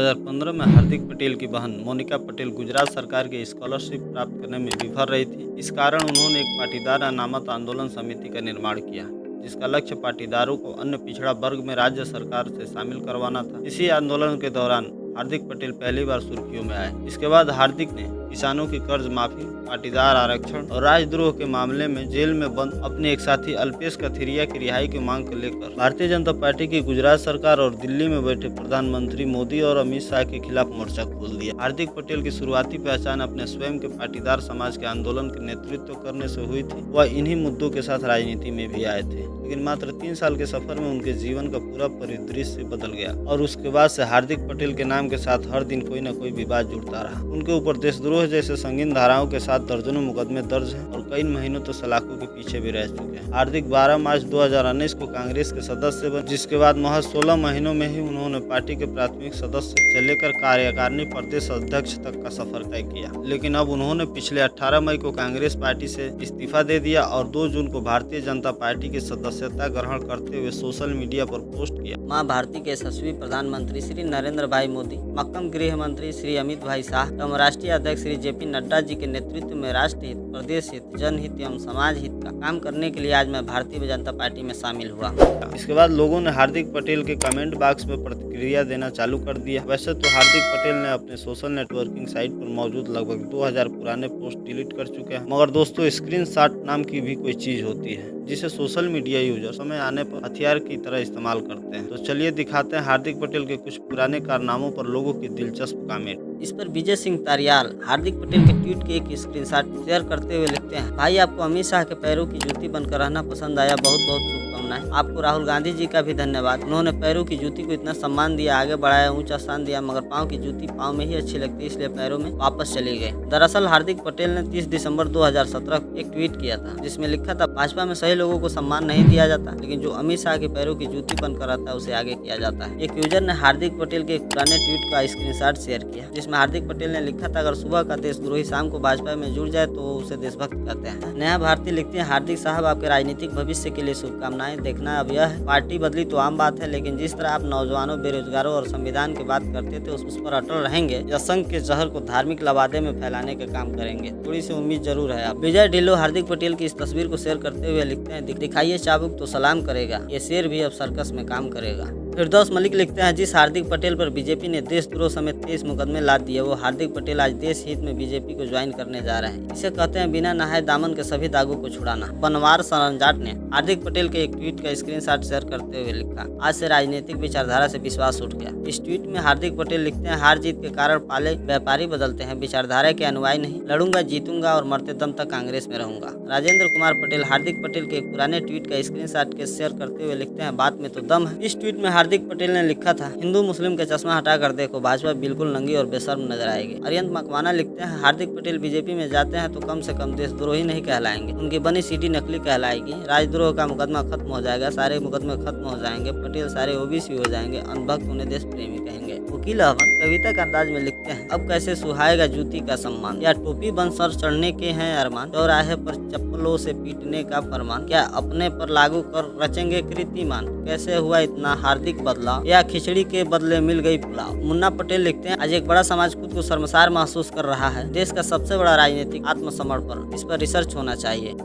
2015 में हार्दिक पटेल की बहन मोनिका पटेल गुजरात सरकार की स्कॉलरशिप प्राप्त करने में विफल रही थी। इस कारण उन्होंने एक पाटीदार अनामत आंदोलन समिति का निर्माण किया, जिसका लक्ष्य पाटीदारों को अन्य पिछड़ा वर्ग में राज्य सरकार से शामिल करवाना था। इसी आंदोलन के दौरान हार्दिक पटेल पहली बार सुर्खियों में आए। इसके बाद हार्दिक ने किसानों की कर्ज माफी, पाटीदार आरक्षण और राजद्रोह के मामले में जेल में बंद अपने एक साथी अल्पेश कथीरिया की रिहाई की मांग को लेकर भारतीय जनता पार्टी की गुजरात सरकार और दिल्ली में बैठे प्रधानमंत्री मोदी और अमित शाह के खिलाफ मोर्चा खोल दिया। हार्दिक पटेल की शुरुआती पहचान अपने स्वयं के पाटीदार समाज के आंदोलन के नेतृत्व करने से हुई थी। वह इन्हीं मुद्दों के साथ राजनीति में भी आए थे, लेकिन मात्र 3 साल के सफर में उनके जीवन का पूरा परिदृश्य बदल गया और उसके बाद से हार्दिक पटेल के नाम के साथ हर दिन कोई न कोई विवाद जुड़ता रहा। उनके ऊपर देशद्रोह जैसे संगीन धाराओं के साथ दर्जनों मुकदमे दर्ज हैं और कई महीनों तो सलाखों के पीछे भी रह चुके हैं। हार्दिक 12 मार्च 2019 को कांग्रेस के सदस्य बने, जिसके बाद महज 16 महीनों में ही उन्होंने पार्टी के प्राथमिक सदस्य से लेकर कार्यकारिणी प्रदेश अध्यक्ष तक का सफर तय किया। लेकिन अब उन्होंने पिछले 18 मई को कांग्रेस पार्टी से इस्तीफा दे दिया और 2 जून को भारतीय जनता पार्टी की सदस्यता ग्रहण करते हुए सोशल मीडिया पर पोस्ट किया। मां भारती के यशस्वी प्रधानमंत्री श्री नरेंद्र भाई मोदी, मक्कम गृह मंत्री श्री अमित भाई शाह एवं राष्ट्रीय अध्यक्ष श्री जेपी नड्डा जी के नेतृत्व में राष्ट्र हित, प्रदेश हित, जनहित एवं समाज हित का काम करने के लिए आज मैं भारतीय जनता पार्टी में शामिल हुआ। इसके बाद लोगों ने हार्दिक पटेल के कमेंट बॉक्स में प्रतिक्रिया देना चालू कर दिया। वैसे तो हार्दिक पटेल ने अपने सोशल नेटवर्किंग साइट पर मौजूद लगभग 2000 पुराने पोस्ट डिलीट कर चुके हैं, मगर दोस्तों स्क्रीनशॉट नाम की भी कोई चीज होती है जिसे सोशल मीडिया यूजर समय आने पर हथियार की तरह इस्तेमाल करते हैं। तो चलिए दिखाते हैं हार्दिक पटेल के कुछ पुराने कारनामों पर लोगों की दिलचस्प कमेंट। इस पर विजय सिंह तारियाल हार्दिक पटेल के ट्वीट के एक स्क्रीनशॉट शेयर करते हुए लिखते हैं, भाई आपको अमित शाह के पैरों की जूती बनकर रहना पसंद आया, बहुत बहुत शुभकामनाएं। आपको राहुल गांधी जी का भी धन्यवाद, उन्होंने पैरों की जूती को इतना सम्मान दिया, आगे बढ़ाया, ऊंचा स्थान दिया, मगर पाँव की जूती पाँव में ही अच्छी लगती है, इसलिए पैरों में वापस चली गई। दरअसल हार्दिक पटेल ने 30 दिसंबर 2017 को एक ट्वीट किया था, जिसमें लिखा था, भाजपा में सही लोगों को सम्मान नहीं दिया जाता, लेकिन जो अमित शाह के पैरों की जूती बनकर रहता है उसे आगे किया जाता है। एक यूजर ने हार्दिक पटेल के एक पुराने ट्वीट का स्क्रीनशॉट शेयर किया, जिसमें हार्दिक पटेल ने लिखा था, अगर सुबह का देशद्रोही शाम को भाजपा में जुड़ जाए तो उसे देशभक्त कहते हैं। नया भारती लिखते हैं, हार्दिक साहब आपके राजनीतिक भविष्य के लिए शुभकामनाएं। देखना अब यह है, पार्टी बदली तो आम बात है, लेकिन जिस तरह आप नौजवानों, बेरोजगारों और संविधान की बात करते थे उस पर अटल रहेंगे या संघ के जहर को धार्मिक लबादे में फैलाने का काम करेंगे? थोड़ी सी उम्मीद जरूर है। अब विजय ढिल्लो हार्दिक पटेल की इस तस्वीर को शेयर करते हुए लिखते हैं, दिखाइए चाबुक तो सलाम करेगा, ये शेर भी अब सर्कस में काम करेगा। फिरदौस मलिक लिखते हैं, जिस हार्दिक पटेल पर बीजेपी ने देशद्रोह समेत 23 मुकदमे लाद दिए, वो हार्दिक पटेल आज देश हित में बीजेपी को ज्वाइन करने जा रहे हैं। इसे कहते हैं बिना नहाए दामन के सभी दागों को छुड़ाना। बनवार सरंजाट ने हार्दिक पटेल के एक ट्वीट का स्क्रीनशॉट शेयर करते हुए लिखा, आज से राजनीतिक विचारधारा से विश्वास उठ गया। इस ट्वीट में हार्दिक पटेल लिखते हैं, हार जीत के कारण पाले व्यापारी बदलते हैं, विचारधारा के अनुयायी नहीं, लड़ूंगा, जीतूंगा और मरते दम तक कांग्रेस में रहूंगा। राजेंद्र कुमार पटेल हार्दिक पटेल के एक पुराने ट्वीट का स्क्रीनशॉट के शेयर करते हुए लिखते हैं, बात में तो दम है। इस ट्वीट में हार्दिक पटेल ने लिखा था, हिंदू मुस्लिम के चश्मा हटा कर देखो, भाजपा बिल्कुल नंगी और बेशर्म नजर आएगी। अरियंत मकवाना लिखते हैं, हार्दिक पटेल बीजेपी में जाते हैं तो कम से कम देशद्रोही नहीं कहलाएंगे, उनकी बनी सीडी नकली कहलाएगी, राजद्रोह का मुकदमा खत्म हो जाएगा, सारे मुकदमे खत्म हो जाएंगे, पटेल सारे ओबीसी हो जाएंगे, अनभक्त उन्हें देश प्रेमी कहेंगे। वकील अहमद कविता के अंदाज में लिखते हैं, अब कैसे सुहाएगा जूती का सम्मान, या टोपी बन सर चढ़ने के हैं अरमान, चौराहे पर चप्पलों से पीटने का फरमान, क्या अपने पर लागू कर रचेंगे कीर्तिमान, कैसे हुआ इतना हार्दिक बदलाव, या खिचड़ी के बदले मिल गई पुलाव। मुन्ना पटेल लिखते हैं, आज एक बड़ा समाज खुद को शर्मसार महसूस कर रहा है, देश का सबसे बड़ा राजनीतिक आत्मसमर्पण, इस पर रिसर्च होना चाहिए।